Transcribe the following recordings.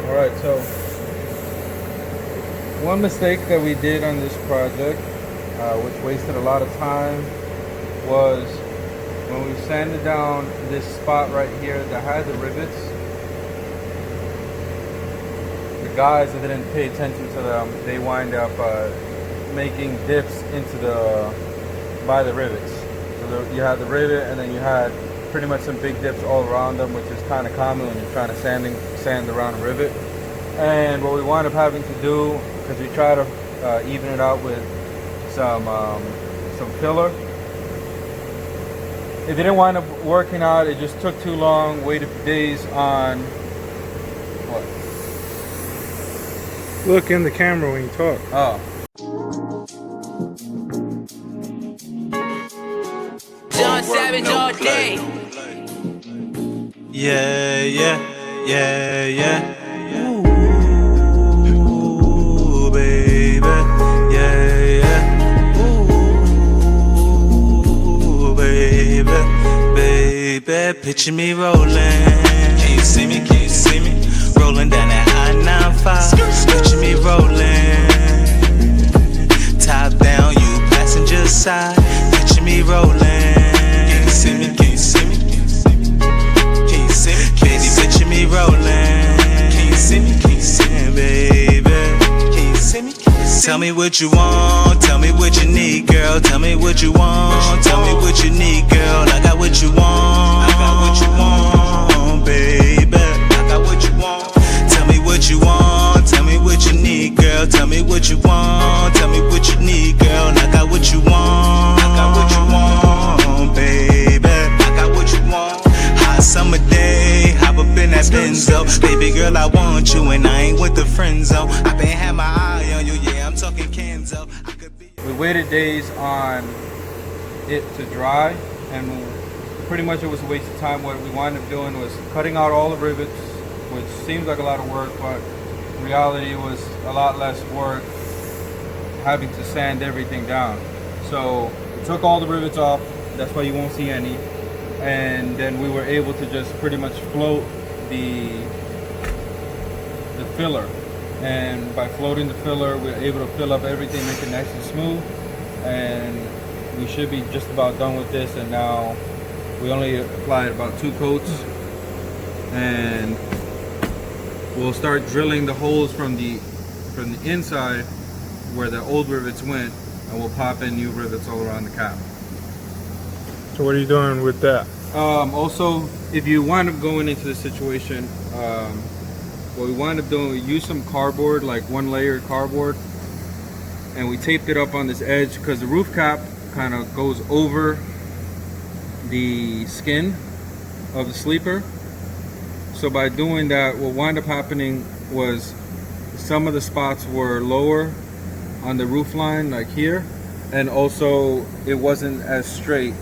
Alright, so one mistake that we did on this project, which wasted a lot of time, was when we sanded down this spot right here that had the rivets. The guys that didn't pay attention to them, they wind up making dips into by the rivets. So you had the rivet, and then you had pretty much some big dips all around them, which is kind of common when you're trying to sand around a rivet. And what we wind up having to do, because we try to even it out with some filler, it didn't wind up working out. It just took too long. Waited days on what? Look in the camera when you talk. Oh. John Savage all day. Yeah, yeah, yeah, yeah. Ooh, baby. Yeah, yeah. Ooh, baby. Baby, picture me rolling. Can you see me? Can you see me? Rolling down that I-95. Picture me rolling. Top down, you passenger side. Picture me rolling. Can you see me? Can you see me? Can you see me? Baby, picture me rolling. Can you see me? Can you see me, baby? Can you see me? Tell me what you want. Tell me what you need, girl. Tell me what you want. Tell me what you need, girl. I got what you want. I got what you want, baby. I got what you want. Tell me what you want. Tell me what you need, girl. Tell me what you want. Tell me what you need, girl. I got what you want. I got what you want, baby. I got what you want. Hot summer day, hop up in that Benzo. Baby girl, I want you, and I ain't with the friend zone. I been had my eye on you, yeah, I'm talking Kenzo. I could be. We waited days on it to dry, and pretty much it was a waste of time. What we wound up doing was cutting out all the rivets, which seems like a lot of work, but in reality it was a lot less work having to sand everything down. So we took all the rivets off, that's why you won't see any, and then we were able to just pretty much float the filler. And by floating the filler, we're able to fill up everything, make it nice and smooth, and we should be just about done with this. And now we only applied about 2 coats, and we'll start drilling the holes from the inside where the old rivets went, and we'll pop in new rivets all around the cab. So what are you doing with that? Also, if you wind up going into this situation, what we wind up doing, we use some cardboard, like 1 layer cardboard, and we taped it up on this edge because the roof cap kind of goes over the skin of the sleeper. So by doing that, what wound up happening was some of the spots were lower on the roof line, like here, and also it wasn't as straight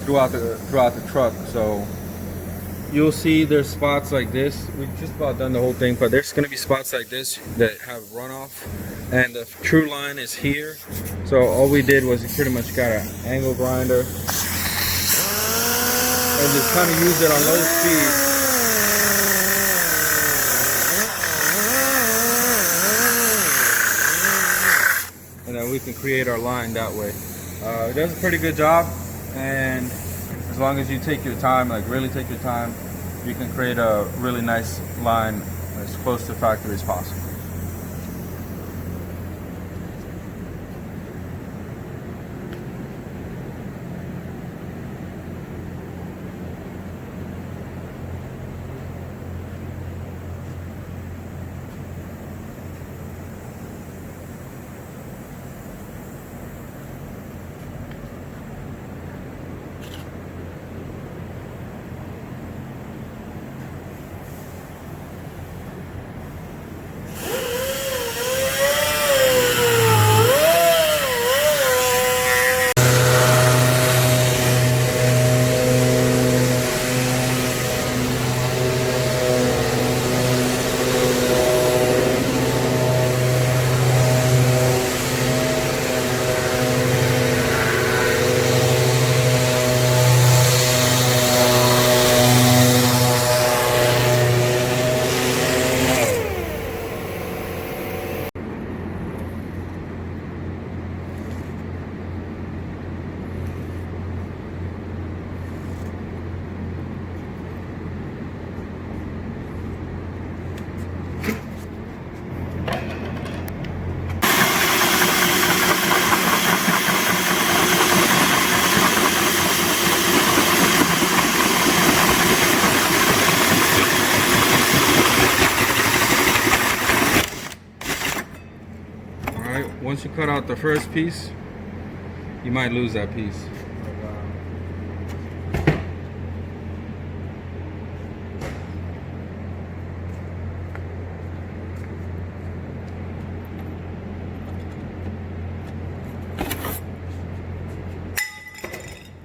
throughout the truck. So you'll see there's spots like this. We've just about done the whole thing, but there's going to be spots like this that have runoff, and the true line is here. So all we did was we pretty much got an angle grinder and just kind of used it on low speed. And then we can create our line that way. It does a pretty good job, and as long as you take your time, like really take your time, you can create a really nice line as close to factory as possible. once you cut out the first piece, you might lose that piece.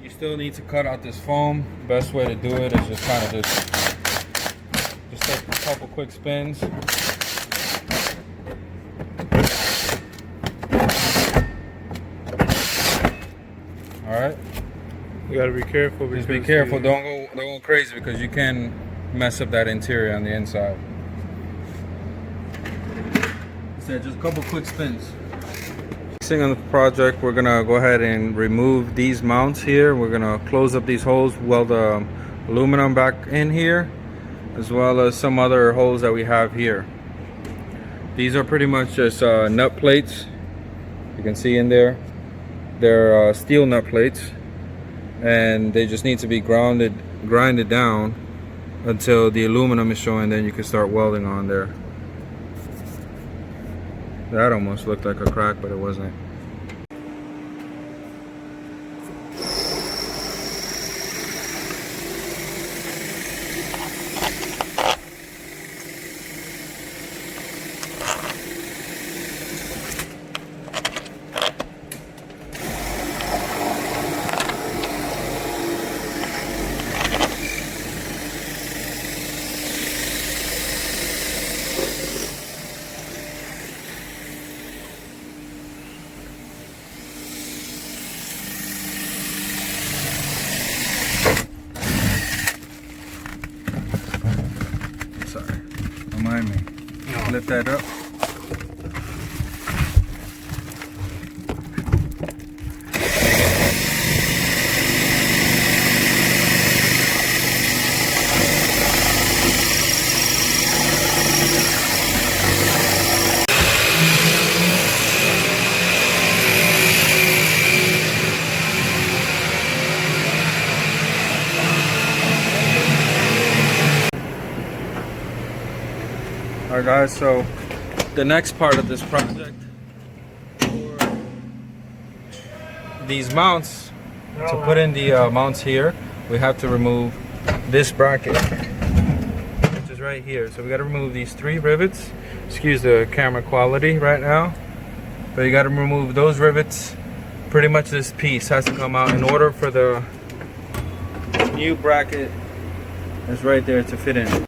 You still need to cut out this foam. Best way to do it is just kind of just take a couple quick spins. Alright. You gotta be careful. Just be careful, don't go crazy because you can mess up that interior on the inside. So just a couple quick spins. Next thing on the project, we're gonna go ahead and remove these mounts here. We're gonna close up these holes, weld the aluminum back in here, as well as some other holes that we have here. These are pretty much just nut plates. You can see in there. They're steel nut plates, and they just need to be grinded down until the aluminum is showing. Then you can start welding on there. That almost looked like a crack, but it wasn't. Sorry, don't mind me. Lift that up. Alright guys, so the next part of this project, for these mounts, to put in the mounts here, we have to remove this bracket, which is right here. So we got to remove these 3 rivets. Excuse the camera quality right now, but you got to remove those rivets. Pretty much this piece has to come out in order for the new bracket that's right there to fit in.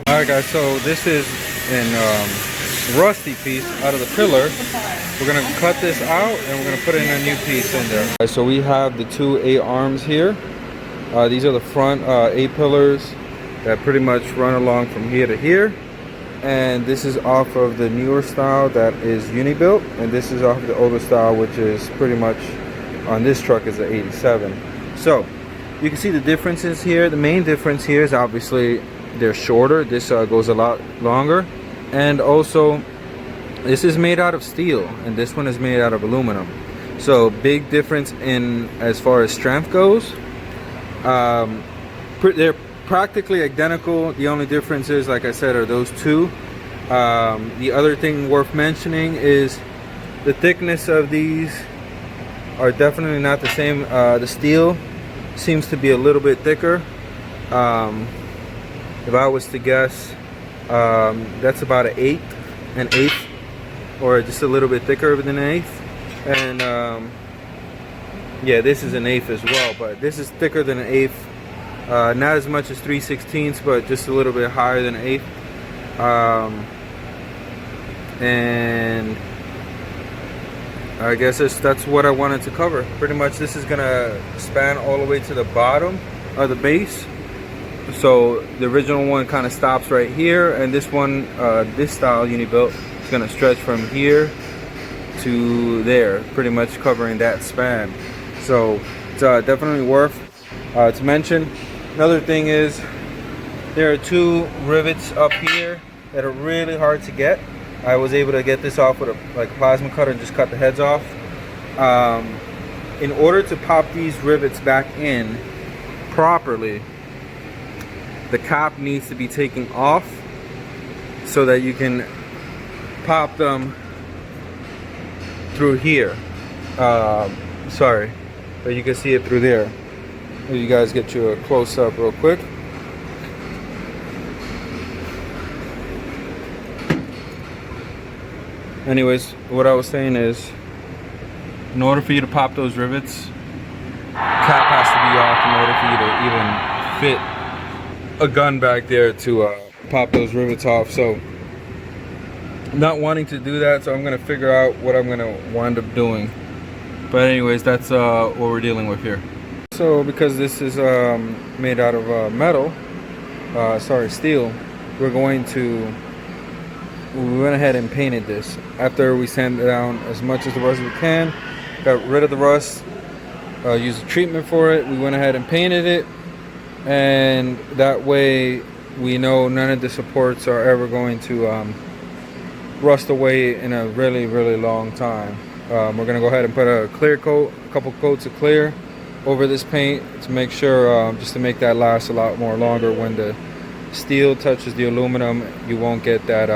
Alright guys, so this is an rusty piece out of the pillar. We're going to cut this out and we're going to put in a new piece in there. Right, so we have the 2 A-arms here. These are the front A-pillars that pretty much run along from here to here. And this is off of the newer style that is Unibuilt. And this is off the older style, which is pretty much on this truck is the 87. So you can see the differences here. The main difference here is obviously they're shorter. This goes a lot longer, and also this is made out of steel and this one is made out of aluminum. So big difference in as far as strength goes. They're practically identical. The only difference is, like I said, are those 2. The other thing worth mentioning is the thickness of these are definitely not the same. The steel seems to be a little bit thicker. If I was to guess, that's about an eighth, or just a little bit thicker than an eighth. And yeah, this is an eighth as well, but this is thicker than an eighth. Not as much as 3/16, but just a little bit higher than an eighth. And I guess that's what I wanted to cover. Pretty much this is gonna span all the way to the bottom of the base. So the original one kind of stops right here, and this one, this style Unibuilt, is going to stretch from here to there, pretty much covering that span. So it's definitely worth to mention. Another thing is there are 2 rivets up here that are really hard to get. I was able to get this off with a plasma cutter and just cut the heads off. In order to pop these rivets back in properly, the cap needs to be taken off so that you can pop them through here. Sorry, but you can see it through there. Let you guys get you a close up real quick. Anyways, what I was saying is, in order for you to pop those rivets, cap has to be off in order for you to even fit a gun back there to pop those rivets off. So not wanting to do that, so I'm gonna figure out what I'm gonna wind up doing. But anyways, that's what we're dealing with here. So because this is made out of metal, steel, we went ahead and painted this. After we sanded down as much as the rust as we can, got rid of the rust, used a treatment for it, we went ahead and painted it, and that way we know none of the supports are ever going to rust away in a really, really long time. We're gonna go ahead and put a clear coat, a couple coats of clear over this paint to make sure, just to make that last a lot more longer. When the steel touches the aluminum, you won't get that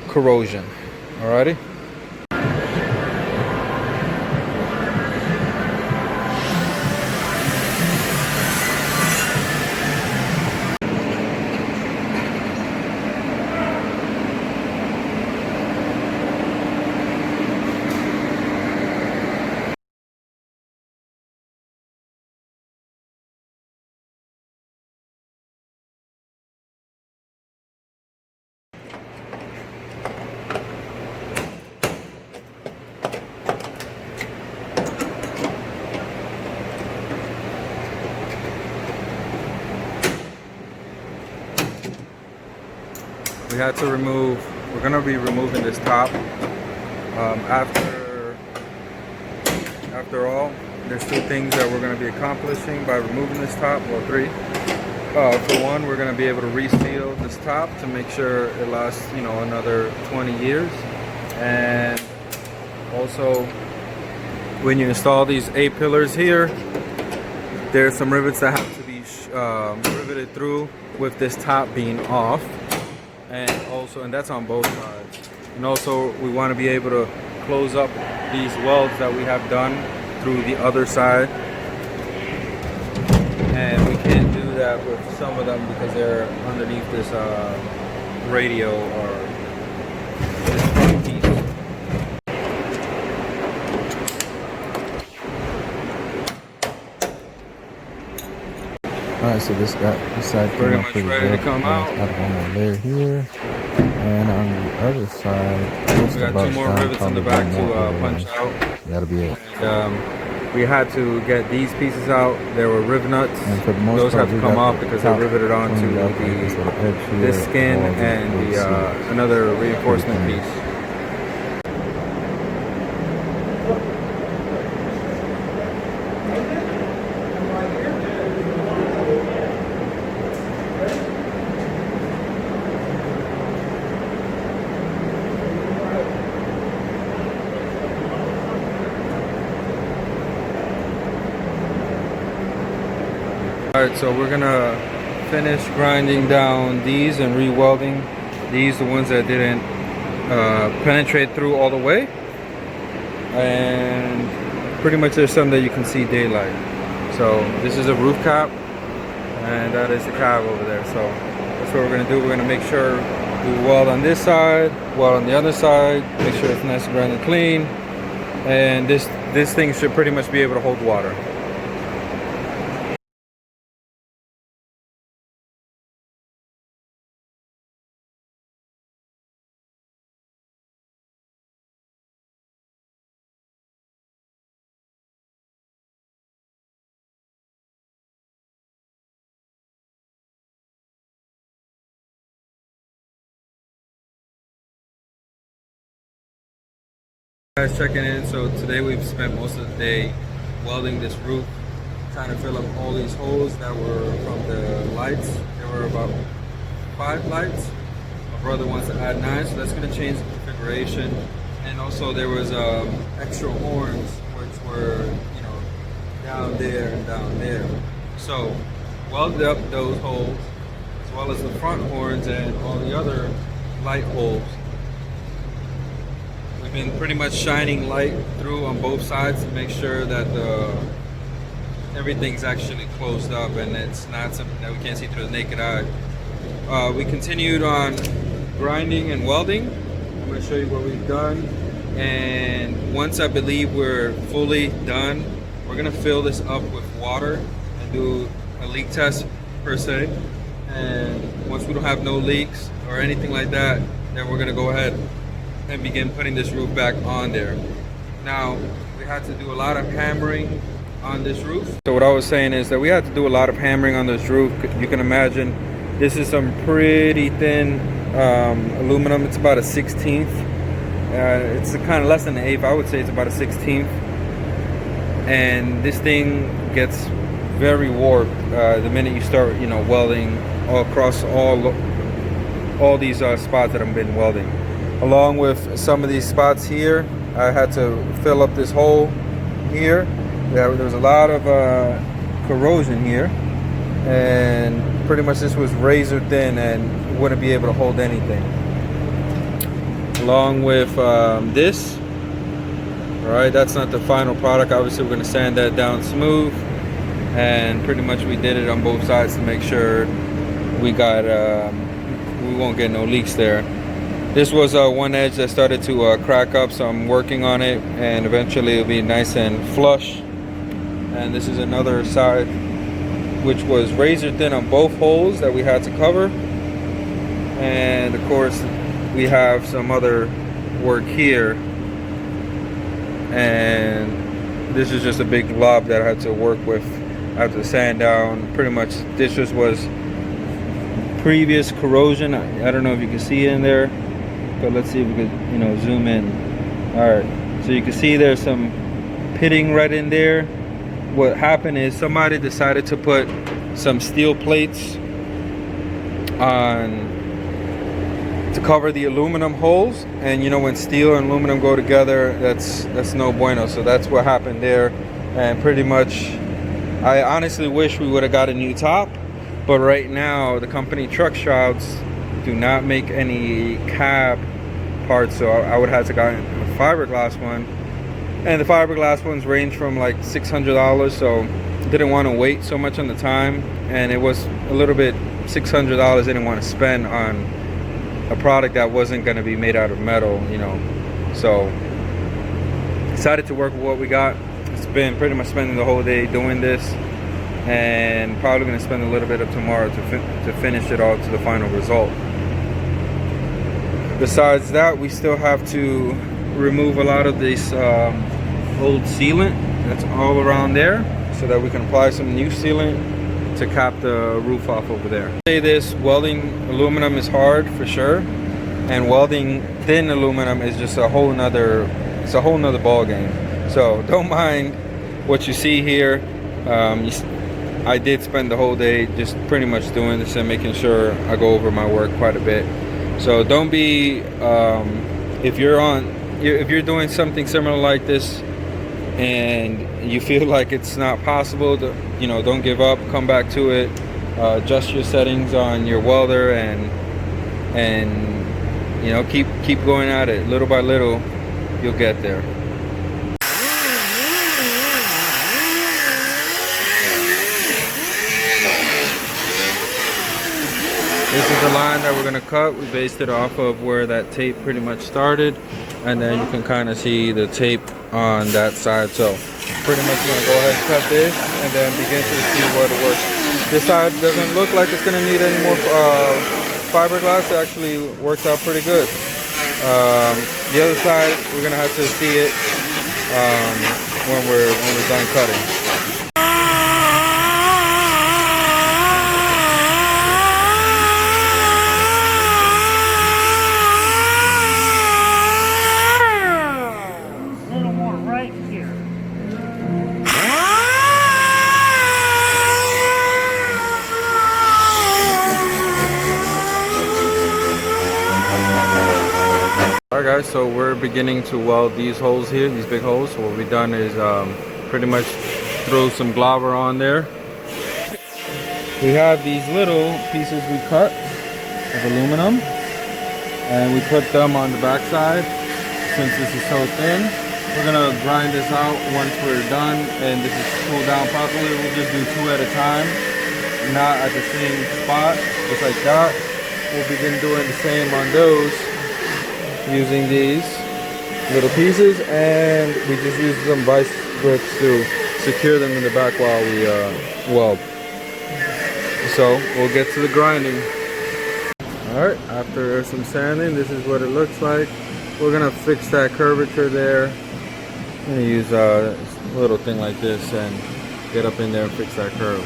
corrosion. Alrighty. We had to remove, we're gonna be removing this top. After all, there's two things that we're gonna be accomplishing by removing this top, well, three. For one, we're gonna be able to reseal this top to make sure it lasts, you know, another 20 years. And also, when you install these A-pillars here, there's some rivets that have to be riveted through with this top being off. And that's on both sides. And also, we want to be able to close up these welds that we have done through the other side. And we can't do that with some of them because they're underneath this radio or this front piece. Alright, so this side pretty much ready to come out. Got one more layer here, and on the other side, we got two more rivets in the back to punch out. That'll be it. And, we had to get these pieces out. There were riv nuts. And for the most those part, have to come off because they're riveted onto this skin and the another reinforcement piece. Alright, so we're gonna finish grinding down these and re-welding these, the ones that didn't penetrate through all the way. And pretty much there's some that you can see daylight. So this is a roof cap, and that is the cab over there. So that's what we're gonna do. We're gonna make sure we weld on this side, weld on the other side, make sure it's nice and grand and clean. And this thing should pretty much be able to hold water. Guys checking in. So today we've spent most of the day welding this roof, trying to fill up all these holes that were from the lights. There were about 5 lights. My brother wants to add 9, so that's going to change the configuration. And also there was extra horns which were, you know, down there and down there. So welded up those holes. That's well as the front horns and all the other light holes. We've been pretty much shining light through on both sides to make sure that everything's actually closed up and it's not something that we can't see through the naked eye. We continued on grinding and welding. I'm going to show you what we've done, and once I believe we're fully done, we're going to fill this up with water and do a leak test per se. And once we don't have no leaks or anything like that, then we're going to go ahead and begin putting this roof back on there. Now, we had to do a lot of hammering on this roof. So what I was saying is that we had to do a lot of hammering on this roof. You can imagine this is some pretty thin aluminum. It's about a 16th. It's kind of less than an eighth. I would say it's about a 16th. And this thing gets very warped the minute you start, welding all across all these spots that I've been welding. Along with some of these spots here, I had to fill up this hole here. There was a lot of corrosion here, and pretty much this was razor thin and wouldn't be able to hold anything. Along with this, all right, that's not the final product. Obviously we're going to sand that down smooth, and pretty much we did it on both sides to make sure we got we won't get no leaks there. This was one edge that started to crack up, so I'm working on it, and eventually it'll be nice and flush. And this is another side which was razor thin on both holes that we had to cover. And of course we have some other work here, and this is just a big glob that I had to work with. I had to sand down. Pretty much this just was previous corrosion. I don't know if you can see it in there, but let's see if we could zoom in. All right, so you can see there's some pitting right in there. What happened is somebody decided to put some steel plates on to cover the aluminum holes, and when steel and aluminum go together, that's no bueno. So that's what happened there. And pretty much I honestly wish we would have got a new top, but right now the company Truck Shrouds do not make any cab parts, so I would have to got a fiberglass one, and the fiberglass ones range from like $600, so didn't want to wait so much on the time, and it was a little bit $600 didn't want to spend on a product that wasn't going to be made out of metal, so decided to work with what we got. It's been pretty much spending the whole day doing this, and probably going to spend a little bit of tomorrow to finish it all to the final result. Besides that, we still have to remove a lot of this old sealant that's all around there, so that we can apply some new sealant to cap the roof off over there. I say this, welding aluminum is hard for sure, and welding thin aluminum is just a whole nother ball game. So don't mind what you see here. I did spend the whole day just pretty much doing this and making sure I go over my work quite a bit. So don't be if you're doing something similar like this and you feel like it's not possible, don't give up. Come back to it. Adjust your settings on your welder, and keep going at it. Little by little, you'll get there. This is the line that we're going to cut. We based it off of where that tape pretty much started, and then you can kind of see the tape on that side. So pretty much going to go ahead and cut this and then begin to see what it works. This side doesn't look like it's going to need any more fiberglass. It actually works out pretty good. The other side, we're going to have to see it when we're done cutting. Alright guys, so we're beginning to weld these holes here, these big holes. So what we've done is pretty much throw some glauber on there. We have these little pieces we cut of aluminum, and we put them on the back side. Since this is so thin, we're gonna grind this out once we're done and this is cooled down properly. We'll just do 2 at a time, not at the same spot, just like that. We'll begin doing the same on those using these little pieces, and we just use some vice grips to secure them in the back while we weld. So we'll get to the grinding. Alright, after some sanding, this is what it looks like. We're gonna fix that curvature there. I'm gonna use a little thing like this and get up in there and fix that curve.